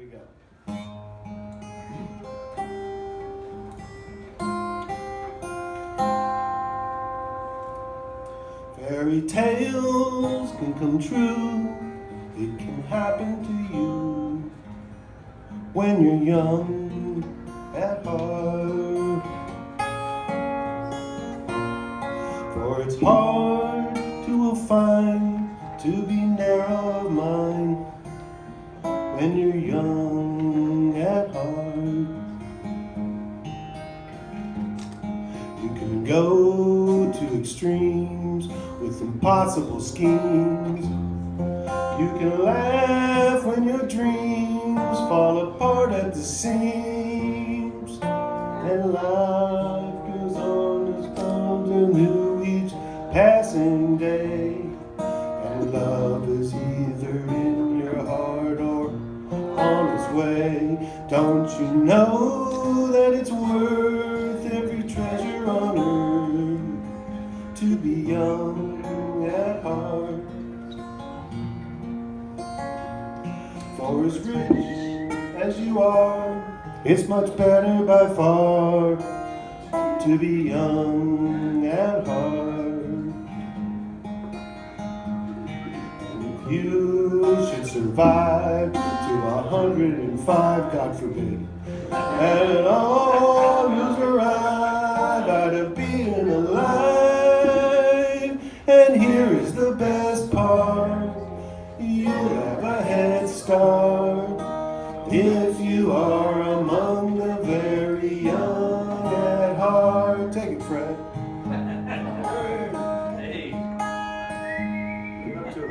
we go. Fairy tales can come true. It can happen to you when you're young at heart. For it's hard to find to be narrow of mind when you're young at heart. You can go to extremes with impossible schemes. You can laugh when your dreams fall apart at the seams. And life goes on as something new each passing day. And love is either in your heart or on its way. Don't you know that it's worth every treasure on earth to be young at heart? For as rich as you are, it's much better by far to be young at heart. And if you should survive to 105, God forbid, and it all you'll arrive out of being alive. And here is the best part. You'll have a head start if you are among the very young at heart. Take it, Fred. Hey. Live up to it.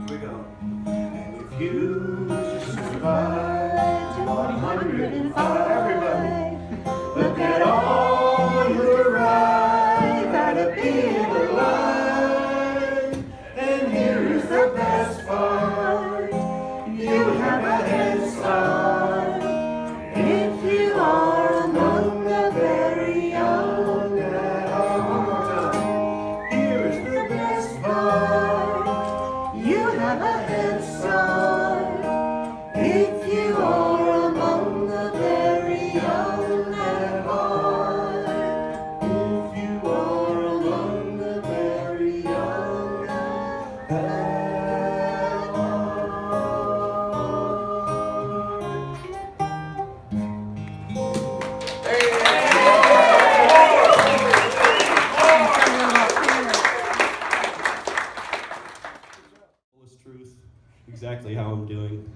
Here we go. And if you survive to 105, everybody, look at all you arrive out of being alive. And here is the best part. You have a head start if you are among the very young at heart. One more time. Here is the best part. You have a head start if you are among the very young at heart. If you are among the very young at heart. Fullest truth, exactly how I'm doing.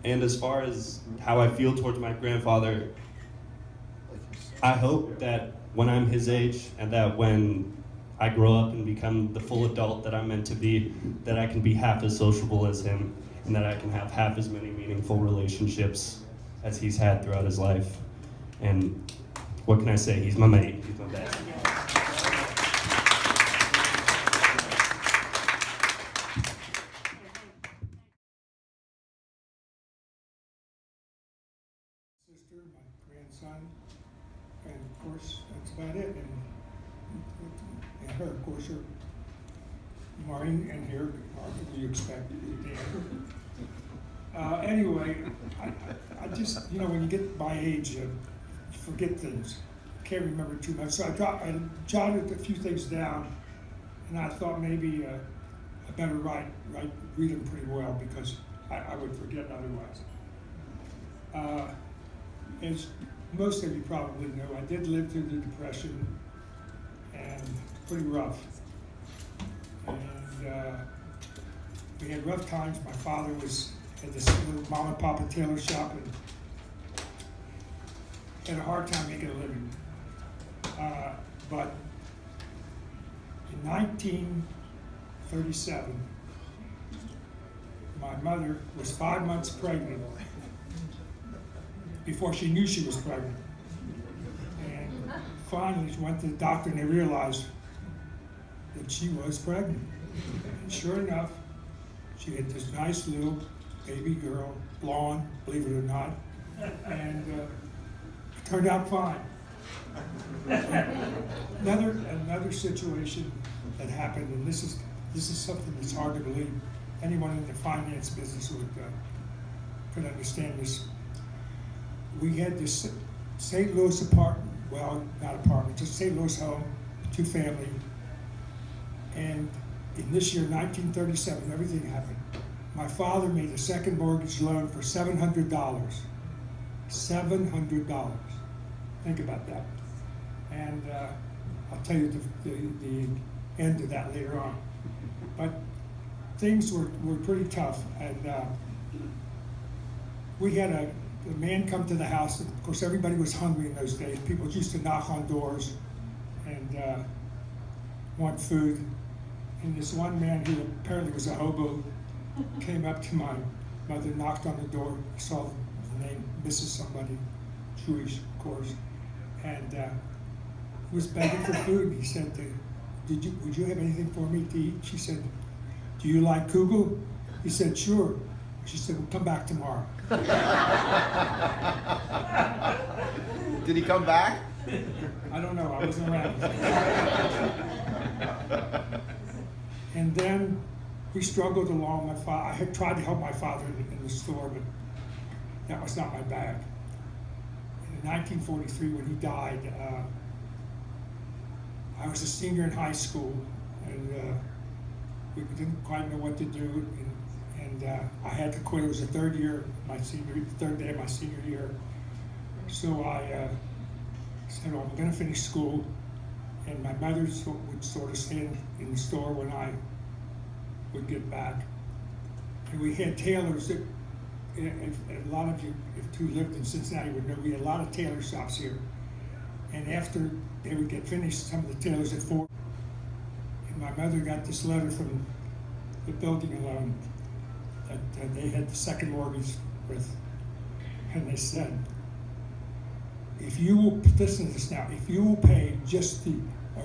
And as far as how I feel towards my grandfather, I hope that when I'm his age and that when I grow up and become the full adult that I'm meant to be, that I can be half as sociable as him and that I can have half as many meaningful relationships as he's had throughout his life. And what can I say? He's my mate. He's my best. Sister, my grandson, and of course, that's about it. And her, of course, her Maureen and here, you expect Dan. Anyway, I just, when you get my age, you forget things. Can't remember too much. So I jotted a few things down, and I thought maybe I better read them pretty well because I would forget otherwise. As most of you probably know, I did live through the Depression, and pretty rough. And we had rough times. My father had this little mom and pop tailor shop and had a hard time making a living. But in 1937, my mother was 5 months pregnant before she knew she was pregnant. And finally she went to the doctor and they realized that she was pregnant. And sure enough, she had this nice little baby girl, blonde, believe it or not, and it turned out fine. Another situation that happened, and this is something that's hard to believe. Anyone in the finance business could understand this. We had this St. Louis apartment, well, not apartment, just St. Louis home, 2-family. And in this year, 1937, everything happened. My father made a second mortgage loan for $700. $700. Think about that. And I'll tell you the end of that later on. But things were pretty tough. And we had a man come to the house. And of course, everybody was hungry in those days. People used to knock on doors and want food. And this one man, who apparently was a hobo, came up to my mother, knocked on the door, saw the name Mrs. somebody, Jewish, of course, and was begging for food. He said, would you have anything for me to eat? She said, do you like kugel? He said, sure. She said, well, come back tomorrow. Did he come back? I don't know, I wasn't around. And then we struggled along. I had tried to help my father in the store, but that was not my bag. In 1943, when he died, I was a senior in high school, and we didn't quite know what to do, and I had to quit. It was the third day of my senior year. So I said, well, I'm going to finish school, and my mother would sort of stay in the store when I would get back. And we had tailors that, and a lot of you, if you lived in Cincinnati, would know we had a lot of tailor shops here. And after they would get finished, some of the tailors at 4, and my mother got this letter from the building loan that they had the second mortgage with. And they said, if you will, listen to this now, if you will pay just the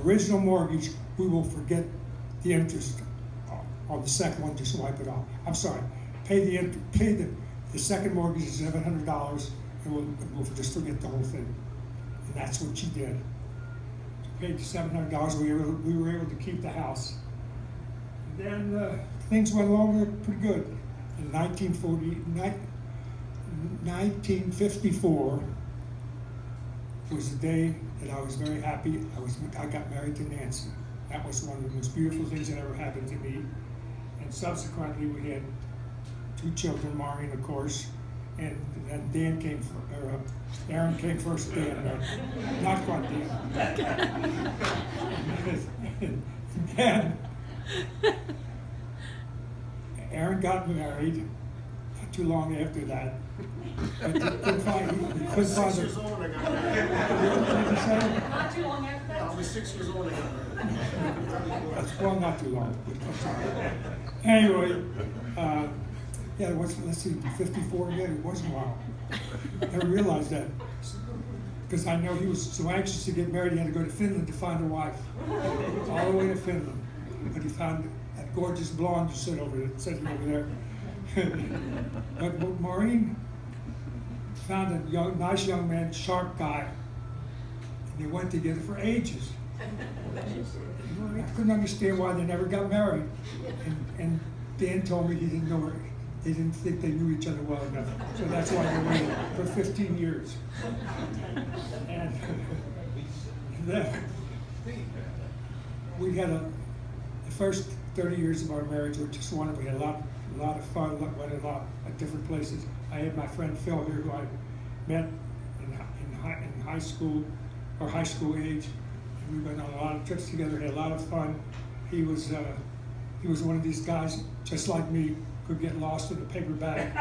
original mortgage, we will forget the interest on the second one, just wipe it off. I'm sorry, pay the second mortgage is $700, and we'll just forget the whole thing. And that's what she did. She paid the $700. We were able to keep the house. And then things went along pretty good. In 1954 was the day that I was very happy. I got married to Nancy. That was one of the most beautiful things that ever happened to me. And subsequently, we had 2 children, Maureen, of course, and then Dan came, Aaron came first, Dan, not quite Dan. Then Aaron got married not too long after that. But he couldn't find, he couldn't find 6 years old when I got married. Not too long after that. I was 6 years old when I got married. Well, not too long. Anyway, yeah, it was, let's see, 54 again, it was a while. I never realized that. Because I know he was so anxious to get married, he had to go to Finland to find a wife. All the way to Finland. But he found that gorgeous blonde sitting over there. But Maureen found a nice young man, sharp guy, and they went together for ages. I couldn't understand why they never got married. And Dan told me he didn't know her. They didn't think they knew each other well enough. So that's why they waited for 15 years. And then we had the first 30 years of our marriage were just wonderful. We had a lot of fun, went a lot of different places. I had my friend Phil here, who I met in high school, or high school age. We went on a lot of trips together, had a lot of fun. He was one of these guys, just like me, could get lost in a paper bag.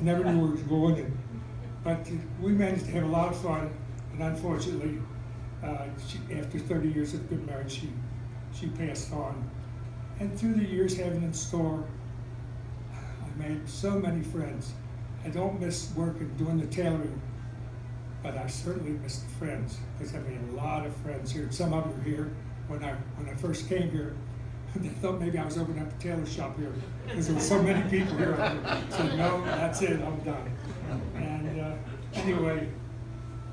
Never knew where he was going. But we managed to have a lot of fun, and unfortunately, after 30 years of good marriage, she passed on. And through the years having in store, I made so many friends. I don't miss working, doing the tailoring, but I certainly miss the friends, because I made a lot of friends here. Some of them are here, when I first came here, they thought maybe I was opening up a tailor shop here because there were so many people here. I said, no, that's it, I'm done. And anyway,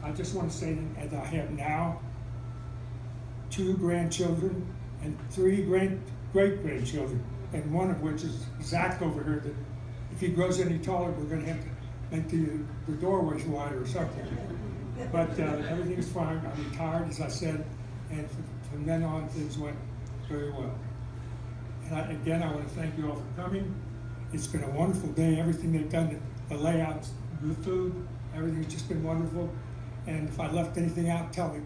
I just want to say that I have now 2 grandchildren and 3 great-grandchildren, and one of which is Zach over here, that if he grows any taller, we're going to have to make the doorways wider or something. But everything's fine. I'm retired, as I said, and from then on, things went very well. And again, I want to thank you all for coming. It's been a wonderful day. Everything they've done, the layouts, the food, everything's just been wonderful. And if I left anything out, tell me.